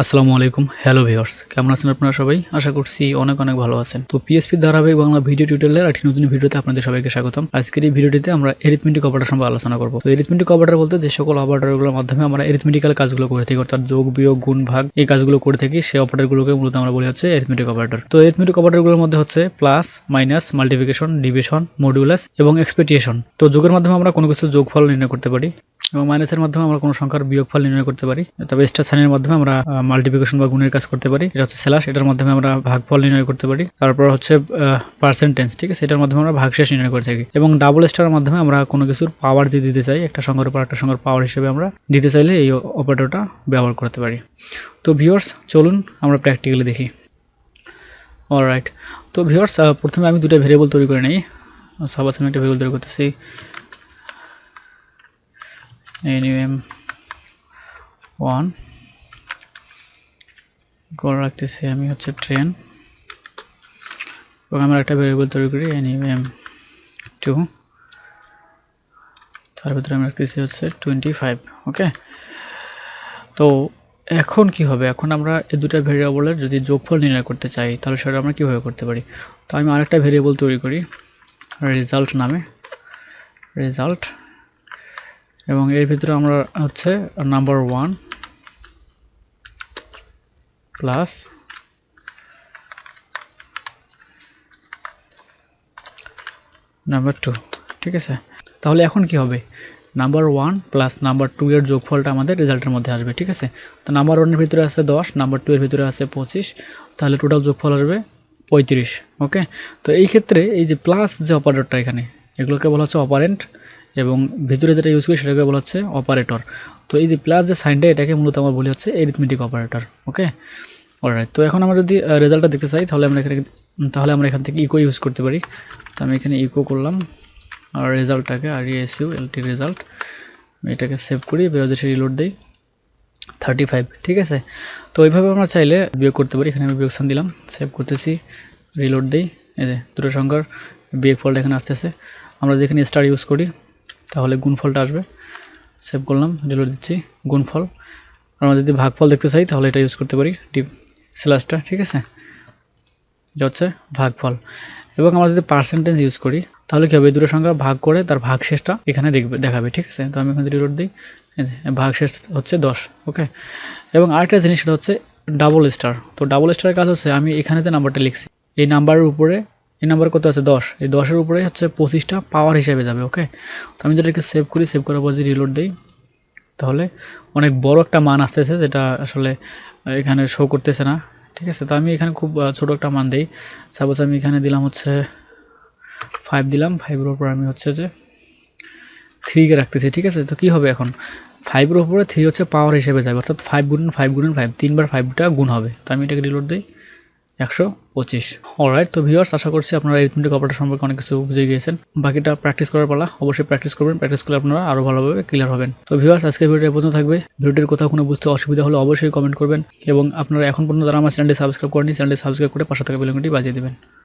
আসসালামু আলাইকুম। Hello viewers, কেমন আছেন আপনারা সবাই? আশা করছি অনেক ভালো আছেন। তো PHP ধারাবাহিক বাংলা ভিডিও টিউটোরিয়ালের একটি নতুন ভিডিওতে আপনাদের সবাইকে স্বাগতম। আজকের এই ভিডিওটিতে আমরা অ্যারিথমেটিক অপারেটর সম্পর্কে আলোচনা করব। তো অ্যারিথমেটিক অপারেটর বলতে যে সকল অপারেটরগুলোর মাধ্যমে আমরা অ্যারিথমেটিক্যাল কাজগুলো করে থাকি, অর্থাৎ যোগ, বিয়োগ, গুণ, ভাগ এই কাজগুলো করে থাকি, সেই অপারেটরগুলোকে মূলত আমরা বলি হচ্ছে অ্যারিথমেটিক অপারেটর। তো অ্যারিথমেটিক অপারেটরগুলোর মধ্যে হচ্ছে plus, minus, multiplication, division, modulus এবং এক্সপেক্টেশন। তো যোগের মাধ্যমে আমরা কোনো কিছু যোগফল নির্ণয় করতে পারি এবং মাইনাসের মাধ্যমে আমরা কোনো সংখ্যার বিয়োগফল নির্ণয় করতে পারি। তবে স্টার সাইনের মাধ্যমে আমরা মাল্টিপ্লিকেশন বা গুণের কাজ করতে পারি। এটা হচ্ছে স্ল্যাশ, এটার মাধ্যমে আমরা ভাগফল নির্ণয় করতে পারি। তারপর হচ্ছে পার্সেন্টেজ, ঠিক আছে, এটার মাধ্যমে আমরা ভাগশেষ নির্ণয় করে থাকি। এবং ডাবল স্টারের মাধ্যমে আমরা কোনো কিছুর পাওয়ার যদি দিতে চাই, একটা সংখ্যার উপর একটা সংখ্যার পাওয়ার হিসেবে আমরা দিতে চাইলে এই অপারেটরটা ব্যবহার করতে পারি। তো ভিউয়ার্স, চলুন আমরা প্র্যাকটিক্যালি দেখি। অলরাইট, তো ভিউয়ার্স, প্রথমে আমি দুটো ভেরিয়েবল তৈরি করে নিই। সাপোজ আমি একটা ভেরিয়েবল তৈরি করতেছি, num1 করে রাখতেছি আমি হচ্ছে ট্রেন, এবং আমরা একটা ভেরিয়েবল তৈরি করি num2, তার ভিতরে আমি রাখতেছি হচ্ছে 25। ওকে, তো এখন কি হবে? এখন আমরা এই দুটো ভেরিয়েবলের যদি যোগফল নির্ণয় করতে চাই তাহলে সেটা আমরা কিভাবে করতে পারি? তো আমি আরেকটা ভেরিয়েবল তৈরি করি রেজাল্ট নামে, রেজাল্ট, এবং এর ভিতরে আমরা হচ্ছে নাম্বার 1 প্লাস নাম্বার 2, ঠিক আছে। তাহলে এখন কি হবে? নাম্বার 1 প্লাস নাম্বার 2 এর যোগফলটা আমাদের রেজাল্টের মধ্যে আসবে, ঠিক আছে। তো নাম্বার 1 এর ভিতরে আছে 10, নাম্বার 2 এর ভিতরে আছে 25, তাহলে টোটাল যোগফল আসবে 35। ওকে, তো এই ক্ষেত্রে এই যে প্লাস যে অপারেটরটা এখানে, এগুলোকে বলা হচ্ছে অপারেন্ট, এবং ভিতরে যেটা ইউজ করি সেটাকে বলা হচ্ছে অপারেটর। তো এই যে প্লাস যে সাইনটা, এটাকে মূলত আমরা বলি হচ্ছে অ্যারিথমেটিক অপারেটর। ওকে, অলরাইট, তো এখন আমরা যদি রেজাল্টটা দেখতে চাই তাহলে আমরা এখান থেকে ইকো ইউজ করতে পারি। তো আমি এখানে ইকো করলাম আর রেজাল্টটাকে, RESULT রেজাল্ট, এটাকে সেভ করি, ব্রাউজারে রিলোড দেই 35, ঠিক আছে। তো এইভাবে আমরা চাইলে বিয়োগ করতে পারি। এখানে আমি বিয়োগ স্থান দিলাম, সেভ করতেছি, রিলোড দেই, এই যে দুটো সংখ্যার বিয়োগফলটা এখানে আসতেছে। আমরা যদি এখানে স্টার ইউজ করি তাহলে গুণফলটা আসবে, সেভ করলাম, রিলোড দিচ্ছি, গুণফল। আমরা যদি ভাগফল দেখতে চাই তাহলে এটা ইউজ করতে পারি, স্ল্যাশটা, ঠিক আছে, যা হচ্ছে ভাগফল। এবং আমরা যদি পার্সেন্টেজ ইউজ করি তাহলে কি হবে? দুটো সংখ্যা ভাগ করে তার ভাগশেষটা এখানে দেখাবে, ঠিক আছে। তো আমি এখানে রিলোড দিই, ভাগশেষ হচ্ছে 10। ওকে, এবং আরেকটা জিনিস সেটা হচ্ছে ডাবল স্টার। তো ডাবল স্টারের কাজ হচ্ছে আমি এখানে যে নাম্বারটা লিখছি, এই নাম্বারের উপরে, এই নাম্বার কত আছে 10, এই 10-এর উপরে হচ্ছে 25টা পাওয়ার হিসেবে যাবে। ওকে, তো আমি যেটাকে সেভ করি, সেভ করার পর যদি রিলোড দিই তাহলে অনেক বড় একটা মান আসতেছে, যেটা আসলে এখানে শো করতেছে না, ঠিক আছে। তো আমি এখানে খুব ছোট একটা মান দিই। সাপোজ আমি এখানে দিলাম হচ্ছে 5 দিলাম, 5 এর উপর আমি হচ্ছে যে 3 কে রাখতেছি, ঠিক আছে। তো কি হবে এখন? 5 এর উপরে 3 হচ্ছে পাওয়ার হিসেবে যাবে, অর্থাৎ 5 গুণন 5 গুণন 5, 3 বার 5টা গুণ হবে। তো আমি এটাকে রিলোড দিই, 125। অলরাইট, তো ভিউয়ার্স, আশা করছি আপনারা অ্যারিথমেটিক অপারেটর সম্পর্কে অনেক কিছু বুঝে গিয়েছেন। বাকিটা প্র্যাকটিস করার পালা, অবশ্যই প্র্যাকটিস করবেন। প্র্যাকটিস করলে আপনারা আরও ভালোভাবে ক্লিয়ার হবেন। তো ভিউয়ার্স, আজকের ভিডিওটা এই পর্যন্ত থাকবে। ভিডিওটির কোথাও কোনো বুঝতে অসুবিধা হলে অবশ্যই কমেন্ট করবেন, এবং আপনারা এখন পর্যন্ত যারা আমার চ্যানেলটি সাবস্ক্রাইব করেনি, চ্যানেলটি সাবস্ক্রাইব করে পাশে থাকা বেল আইকনটি বাজিয়ে দেবেন।